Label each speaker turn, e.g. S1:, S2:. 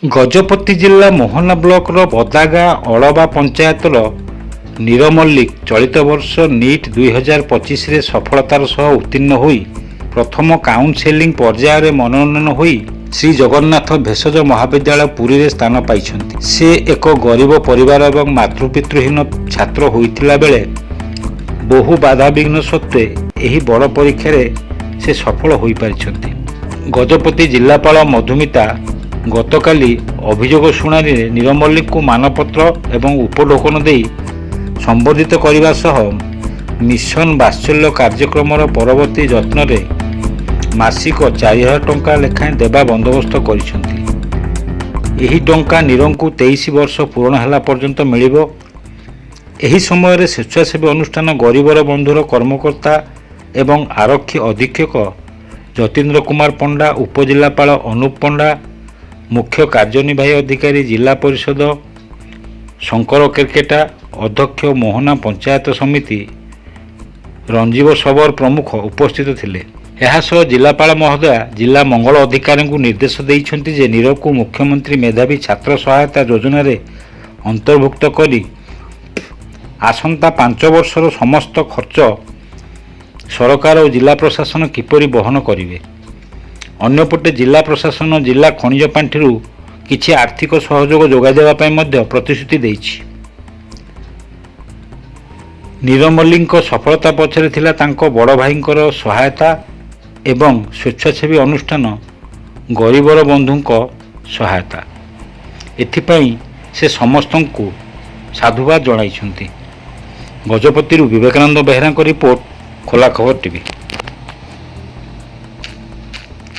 S1: ଗଜପତି ଜିଲ୍ଲା ମୋହନା ବ୍ଲକର ବଦାଗାଁ ଅଳବା ପଞ୍ଚାୟତର ନୀର ମଲ୍ଲିକ ଚଳିତ ବର୍ଷ ନିଟ୍ 2025ରେ ସଫଳତାର ସହ ଉତ୍ତୀର୍ଣ୍ଣ ହୋଇ ପ୍ରଥମ କାଉନସେଲିଂ ପର୍ଯ୍ୟାୟରେ ମନୋନୟନ ହୋଇ ଶ୍ରୀ ଜଗନ୍ନାଥ ଭେଷଜ ମହାବିଦ୍ୟାଳୟ ପୁରୀରେ ସ୍ଥାନ ପାଇଛନ୍ତି। ସେ ଏକ ଗରିବ ପରିବାର ଏବଂ ମାତୃପିତୃହୀନ ଛାତ୍ର ହୋଇଥିଲା ବେଳେ ବହୁ ବାଧାବିଘ୍ନ ସତ୍ତ୍ୱେ ଏହି ବଡ଼ ପରୀକ୍ଷାରେ ସେ ସଫଳ ହୋଇପାରିଛନ୍ତି। ଗଜପତି ଜିଲ୍ଲାପାଳ ମଧୁମିତା ଗତକାଲି ଅଭିଯୋଗ ଶୁଣାଣିରେ ନୀର ମଲ୍ଲିକଙ୍କୁ ମାନପତ୍ର ଏବଂ ଉପଢୌକନ ଦେଇ ସମ୍ବର୍ଦ୍ଧିତ କରିବା ସହ ମିଶନ ବାତ୍ସଲ୍ୟ କାର୍ଯ୍ୟକ୍ରମର ପରବର୍ତ୍ତୀ ଯତ୍ନରେ ମାସିକ 4,000 ଟଙ୍କା ଲେଖାଏଁ ଦେବା ବନ୍ଦୋବସ୍ତ କରିଛନ୍ତି। ଏହି ଟଙ୍କା ନୀରଙ୍କୁ 23 ବର୍ଷ ପୂରଣ ହେଲା ପର୍ଯ୍ୟନ୍ତ ମିଳିବ। ଏହି ସମୟରେ ସ୍ୱେଚ୍ଛାସେବୀ ଅନୁଷ୍ଠାନ ଗରିବର ବନ୍ଧୁର କର୍ମକର୍ତ୍ତା ଏବଂ ଆରକ୍ଷୀ ଅଧୀକ୍ଷକ ଯତୀନ୍ଦ୍ର କୁମାର ପଣ୍ଡା, ଉପଜିଲ୍ଲାପାଳ ଅନୁପ ପଣ୍ଡା, ମୁଖ୍ୟ କାର୍ଯ୍ୟନିର୍ବାହୀ ଅଧିକାରୀ ଜିଲ୍ଲା ପରିଷଦ ଶଙ୍କର କେରକେଟା, ଅଧ୍ୟକ୍ଷ ମୋହନା ପଞ୍ଚାୟତ ସମିତି ରଞ୍ଜୀବ ଶବର ପ୍ରମୁଖ ଉପସ୍ଥିତ ଥିଲେ। ଏହାସହ ଜିଲ୍ଲାପାଳ ମହୋଦୟା ଜିଲ୍ଲା ମଙ୍ଗଳ ଅଧିକାରୀଙ୍କୁ ନିର୍ଦ୍ଦେଶ ଦେଇଛନ୍ତି ଯେ ନୀରକୁ ମୁଖ୍ୟମନ୍ତ୍ରୀ ମେଧାବୀ ଛାତ୍ର ସହାୟତା ଯୋଜନାରେ ଅନ୍ତର୍ଭୁକ୍ତ କରି ଆସନ୍ତା 5 ବର୍ଷର ସମସ୍ତ ଖର୍ଚ୍ଚ ସରକାର ଓ ଜିଲ୍ଲା ପ୍ରଶାସନ କିପରି ବହନ କରିବେ। ଅନ୍ୟପଟେ ଜିଲ୍ଲା ପ୍ରଶାସନ ଜିଲ୍ଲା ଖଣିଜ ପାଣ୍ଠିରୁ କିଛି ଆର୍ଥିକ ସହଯୋଗ ଯୋଗାଇ ଦେବା ପାଇଁ ମଧ୍ୟ ପ୍ରତିଶ୍ରୁତି ଦେଇଛି। ନୀର ମଲ୍ଲିକଙ୍କ ସଫଳତା ପଛରେ ଥିଲା ତାଙ୍କ ବଡ଼ ଭାଇଙ୍କର ସହାୟତା ଏବଂ ସ୍ୱେଚ୍ଛାସେବୀ ଅନୁଷ୍ଠାନ ଗରିବର ବନ୍ଧୁଙ୍କ ସହାୟତା। ଏଥିପାଇଁ ସେ ସମସ୍ତଙ୍କୁ ସାଧୁବାଦ ଜଣାଇଛନ୍ତି। ଗଜପତିରୁ ବିବେକାନନ୍ଦ ବେହେରାଙ୍କ ରିପୋର୍ଟ, ଖୋଲା ଖବର ଟିଭି।